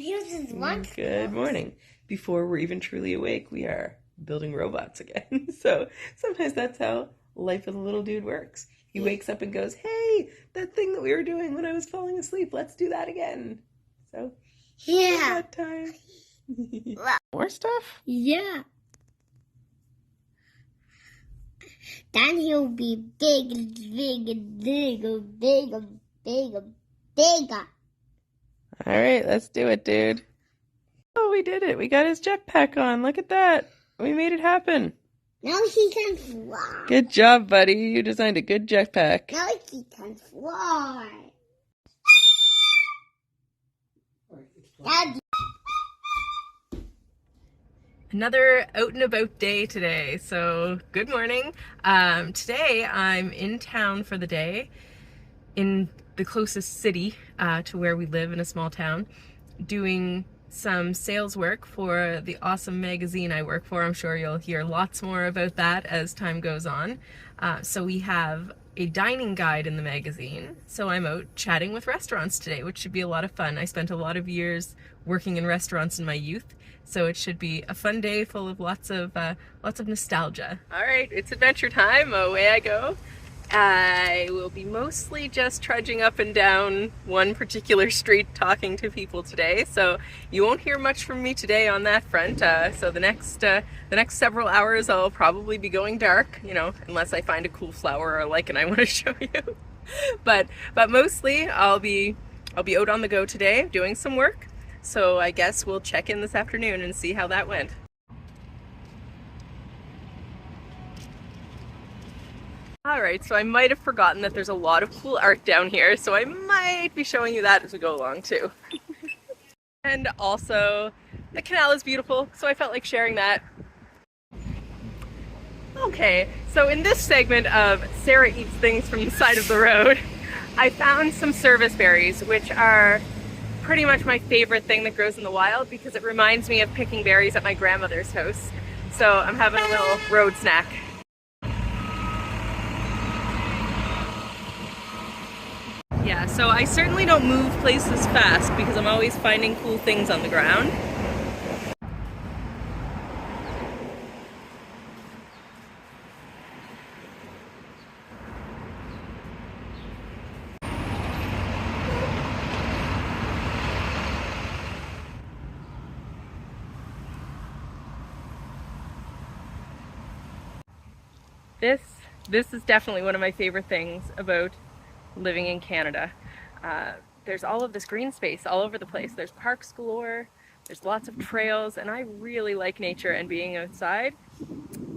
Good morning. Before we're even truly awake, we are building robots again. So sometimes that's how life of the little dude works. He wakes up and goes, hey, that thing that we were doing when I was falling asleep, let's do that again. So, robot time. More stuff? Yeah. Then he'll be big, bigger. All right, let's do it, dude. Oh, we did it. We got his jetpack on. Look at that. We made it happen. Now he can fly. Good job, buddy. You designed a good jetpack. Now he can fly. Daddy. Another out and about day today. So good morning. Today I'm in town for the day in the closest city to where we live in a small town, doing some sales work for the awesome magazine I work for. I'm sure you'll hear lots more about that as time goes on. So we have a dining guide in the magazine. So I'm out chatting with restaurants today, which should be a lot of fun. I spent a lot of years working in restaurants in my youth, so it should be a fun day full of lots of nostalgia. All right, it's adventure time. Away I go. I will be mostly just trudging up and down one particular street talking to people today, so you won't hear much from me today on that front. So the next several hours I'll probably be going dark, you know, unless I find a cool flower or a lichen I want to show you. but mostly I'll be out on the go today doing some work. So I guess we'll check in this afternoon and see how that went. Alright, so I might have forgotten that there's a lot of cool art down here, so I might be showing you that as we go along too. And also, the canal is beautiful, so I felt like sharing that. Okay, so in this segment of Sarah Eats Things from the Side of the Road, I found some service berries, which are pretty much my favorite thing that grows in the wild because it reminds me of picking berries at my grandmother's house. So I'm having a little road snack. Yeah, so I certainly don't move places fast because I'm always finding cool things on the ground. This is definitely one of my favorite things about living in Canada. There's all of this green space all over the place. There's parks galore, there's lots of trails, and I really like nature and being outside.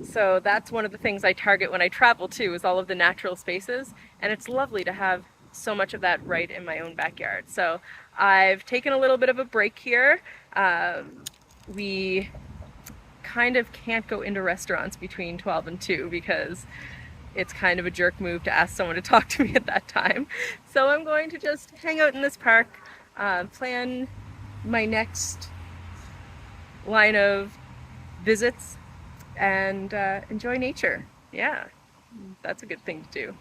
So that's one of the things I target when I travel too, is all of the natural spaces, and it's lovely to have so much of that right in my own backyard. So I've taken a little bit of a break here. We kind of can't go into restaurants between 12 and 2 because it's kind of a jerk move to ask someone to talk to me at that time. So I'm going to just hang out in this park, plan my next line of visits, and enjoy nature. Yeah, that's a good thing to do.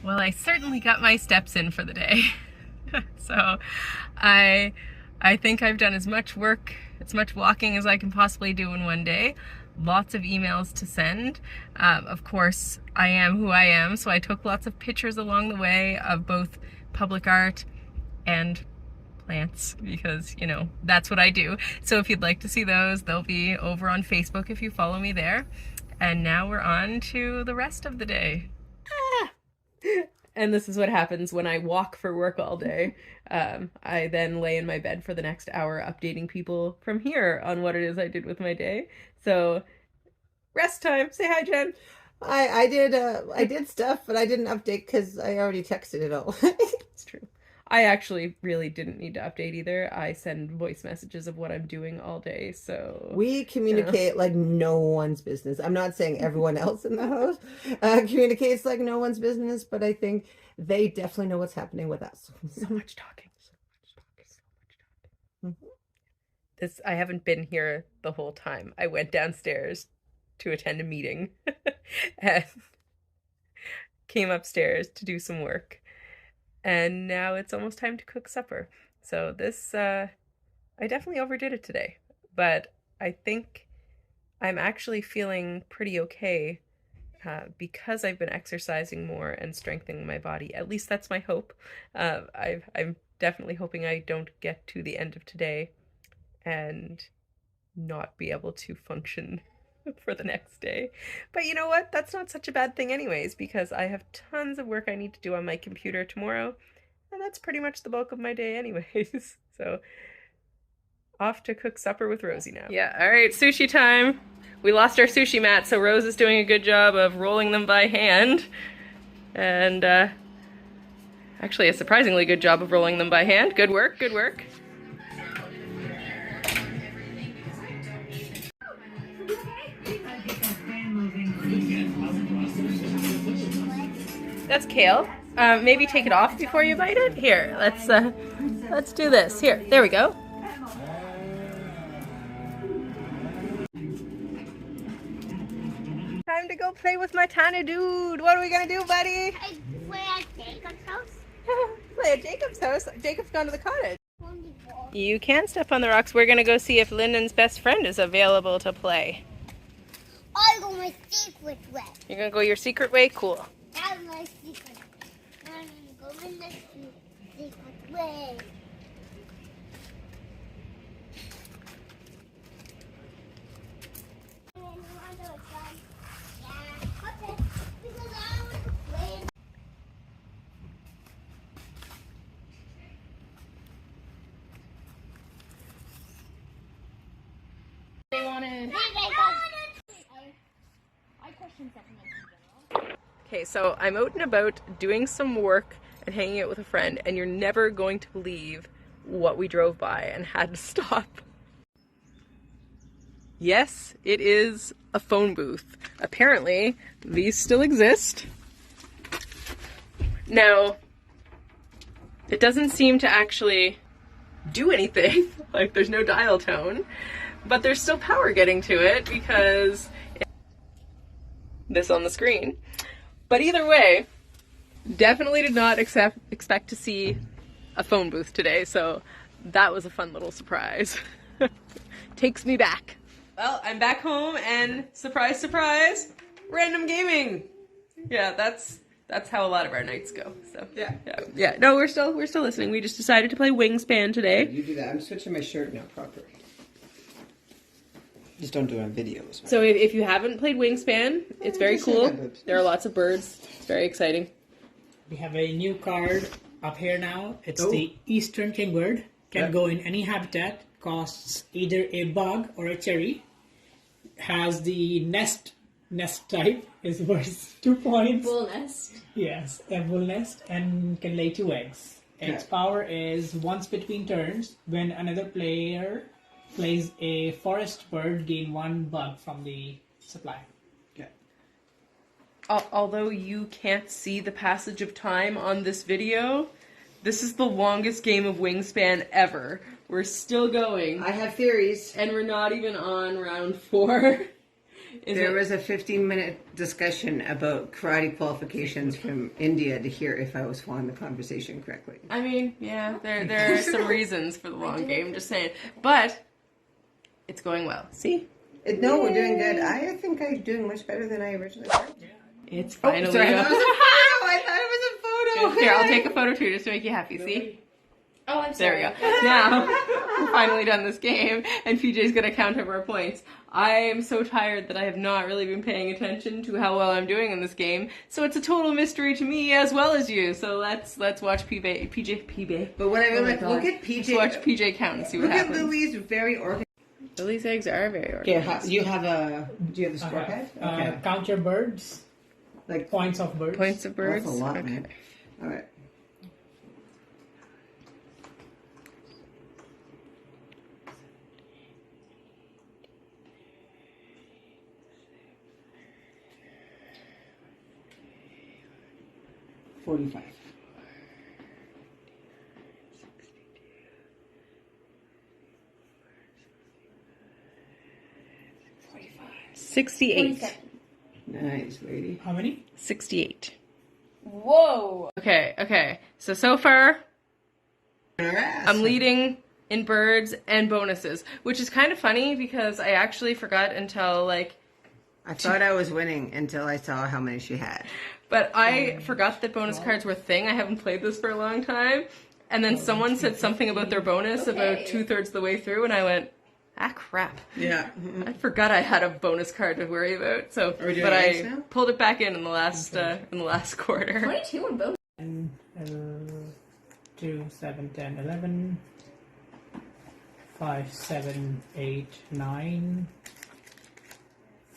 Well, I certainly got my steps in for the day. So I think I've done as much work, as much walking as I can possibly do in one day. Lots of emails to send. Of course, I am who I am, so I took lots of pictures along the way of both public art and plants because, you know, that's what I do. So if you'd like to see those, they'll be over on Facebook if you follow me there. And now we're on to the rest of the day. And this is what happens when I walk for work all day. I then lay in my bed for the next hour updating people from here on what it is I did with my day. So, rest time. Say hi, Jen. I did stuff, but I didn't update because I already texted it all. It's true. I actually really didn't need to update either. I send voice messages of what I'm doing all day, so We communicate like no one's business. I'm not saying everyone else in the house communicates like no one's business, but I think they definitely know what's happening with us. So much talking. This I haven't been here the whole time. I went downstairs to attend a meeting and came upstairs to do some work. And now it's almost time to cook supper. So this I definitely overdid it today, but I think I'm actually feeling pretty okay because I've been exercising more and strengthening my body. At least that's my hope. I'm definitely hoping I don't get to the end of today and not be able to function for the next day. But you know what? That's not such a bad thing anyways, because I have tons of work I need to do on my computer tomorrow, and that's pretty much the bulk of my day anyways. So off to cook supper with Rosie now. Yeah, all right, sushi time. We lost our sushi mat, so Rose is doing a good job of rolling them by hand. And actually a surprisingly good job of rolling them by hand. Good work, good work. That's kale. Maybe take it off before you bite it. Here, let's do this. Here, there we go. Time to go play with my tiny dude. What are we gonna do, buddy? Play at Jacob's house. Play at Jacob's house. Jacob's gone to the cottage. You can step on the rocks. We're gonna go see if Lyndon's best friend is available to play. I go my secret way. You're gonna go your secret way? Cool. That's my secret. I'm gonna go in the secret way. They wanted. I question supplements in general. Okay, so I'm out and about doing some work and hanging out with a friend, and you're never going to believe what we drove by and had to stop. Yes, it is a phone booth. Apparently, these still exist. Now, it doesn't seem to actually do anything. Like, there's no dial tone, but there's still power getting to it because this on the screen. But either way, definitely did not expect to see a phone booth today, so that was a fun little surprise. Takes me back. Well, I'm back home and surprise, surprise, random gaming. Yeah, that's how a lot of our nights go. So yeah. No, we're still listening. We just decided to play Wingspan today. You do that. I'm switching my shirt now properly. Just don't do it on videos. So if you haven't played Wingspan, it's very cool. There are lots of birds. It's very exciting. We have a new card up here now. It's the Eastern Kingbird. Can go in any habitat. Costs either a bug or a cherry. Has the nest type. Is worth 2 points. Full nest. Yes, a full nest, and can lay 2 eggs. Its power is once between turns. When another player plays a forest bird, gain 1 bug from the supply. Although you can't see the passage of time on this video, this is the longest game of Wingspan ever. We're still going. I have theories. And we're not even on round 4. There was a 15-minute discussion about karate qualifications from India to hear if I was following the conversation correctly. I mean, yeah, there are some reasons for the long game, just saying. But it's going well. See? No, we're doing good. I think I'm doing much better than I originally thought. It's finally sorry, that was a photo. I thought it was a photo. Here, I'll take a photo too, just to make you happy. See? Oh, I'm sorry. There we go. Now, we're finally done this game, and PJ's gonna count up our points. I am so tired that I have not really been paying attention to how well I'm doing in this game, so it's a total mystery to me as well as you. So let's watch PJ. But when I look at PJ, Let's watch PJ count and see what happens. Look at Lily's very organized. Lily's eggs are very Okay, organized. do you have the score pad? Count your birds. Like Points of birds. Points of birds. That's a lot, Okay. man. All right. $45. 68. 47. Nice, lady. How many? 68. Whoa. Okay. So far, Our ass. I'm leading in birds and bonuses, which is kind of funny because I actually forgot until like, I thought I was winning until I saw how many she had. but I forgot that bonus cards were a thing. I haven't played this for a long time. And then someone said something about their bonus about 2/3 of the way through, and I went, ah, crap. Yeah. I forgot I had a bonus card to worry about. So, Are we doing but eggs I now? pulled it back in the last quarter. 22 in both. 2, 7, 10, 11, 5, 7, 8, 9,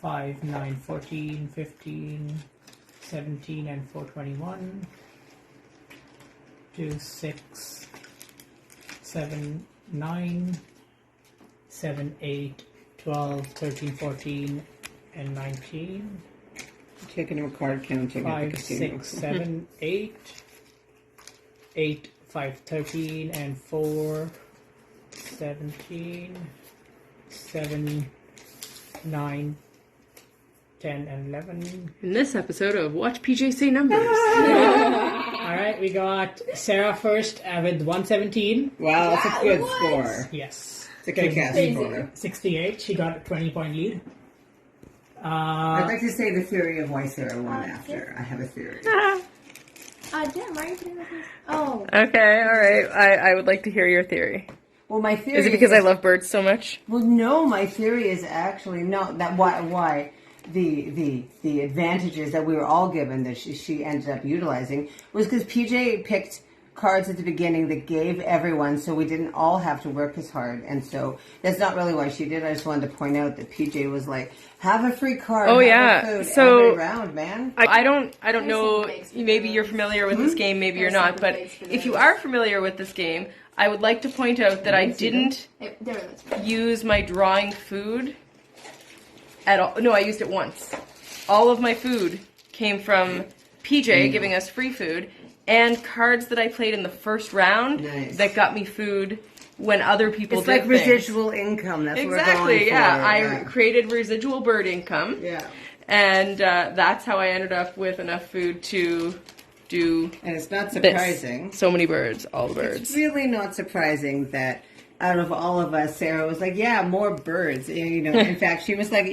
5, 9, 14, 15, 17, and 4, 21, 2, 6, 7, 9, 7, 8, 12, 13, 14, and 19. Taking a card counting at the 5, casino. 6, 7, 8, 8, 5, 13, and 4, 17, 7, 9, 10, and 11. In this episode of Watch PJ Say Numbers. Alright, we got Sarah first with 117. Wow, that's a good score. Yes. It's a kick-ass score. 68, she got a 20-point lead. I'd like to say the theory of why Sarah won after. I have a theory. Jen, why are you putting this? Oh. Okay, alright. I would like to hear your theory. Well, my theory Is it because I love birds so much? Well, no, my theory is actually no. That why the advantages that we were all given that she ended up utilizing was because PJ picked cards at the beginning that gave everyone, so we didn't all have to work as hard, and so that's not really why she did. I just wanted to point out that PJ was like, have a free card. Oh, have yeah. a food So- every round, man. I don't know, maybe you're familiar with this game, maybe you're not, but if you are familiar with this game, I would like to point out that I didn't There it is. use my drawing food at all. No, I used it once. All of my food came from PJ giving us free food and cards that I played in the first round Nice. that got me food when other people It's did like things. residual income. That's what we're going Exactly, for. yeah. I created residual bird income. Yeah. And that's how I ended up with enough food to do And it's not this. surprising. So many birds, all the It's birds. really not surprising that out of all of us, Sarah was like, yeah, more birds. You know, in fact, she was like,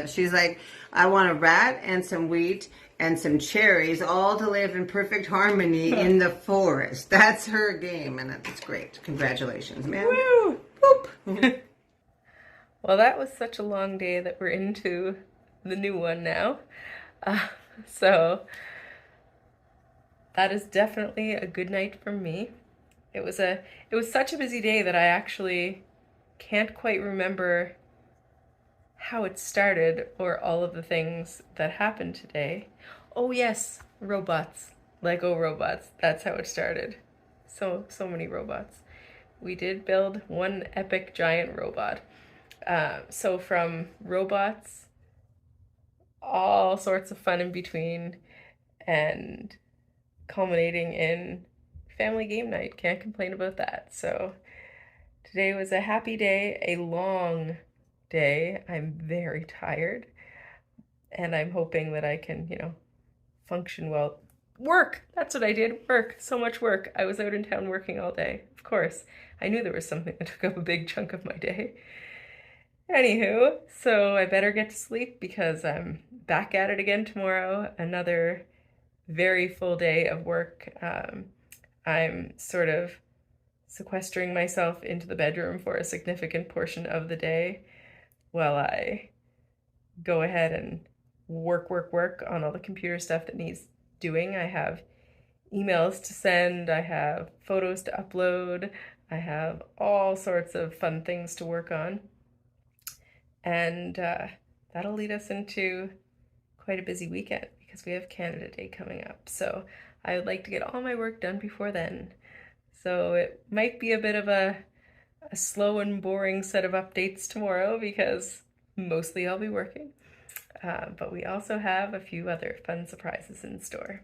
she's like, I want a rat and some wheat and some cherries, all to live in perfect harmony in the forest. That's her game, and that's great. Congratulations, man. Woo! Boop. Well, that was such a long day that we're into the new one now. So that is definitely a good night for me. It was such a busy day that I actually can't quite remember how it started or all of the things that happened today. Oh yes, robots. Lego robots. That's how it started. So many robots. We did build one epic giant robot. So from robots, all sorts of fun in between, and culminating in family game night. Can't complain about that. So today was a happy day, a long day. I'm very tired, and I'm hoping that I can, function well. Work! That's what I did. Work. So much work. I was out in town working all day. Of course. I knew there was something that took up a big chunk of my day. Anywho, so I better get to sleep because I'm back at it again tomorrow. Another very full day of work. I'm sort of sequestering myself into the bedroom for a significant portion of the day while I go ahead and work on all the computer stuff that needs doing. I have emails to send, I have photos to upload, I have all sorts of fun things to work on. And that'll lead us into quite a busy weekend because we have Canada Day coming up. So I would like to get all my work done before then. So it might be a bit of a slow and boring set of updates tomorrow because mostly I'll be working. But we also have a few other fun surprises in store.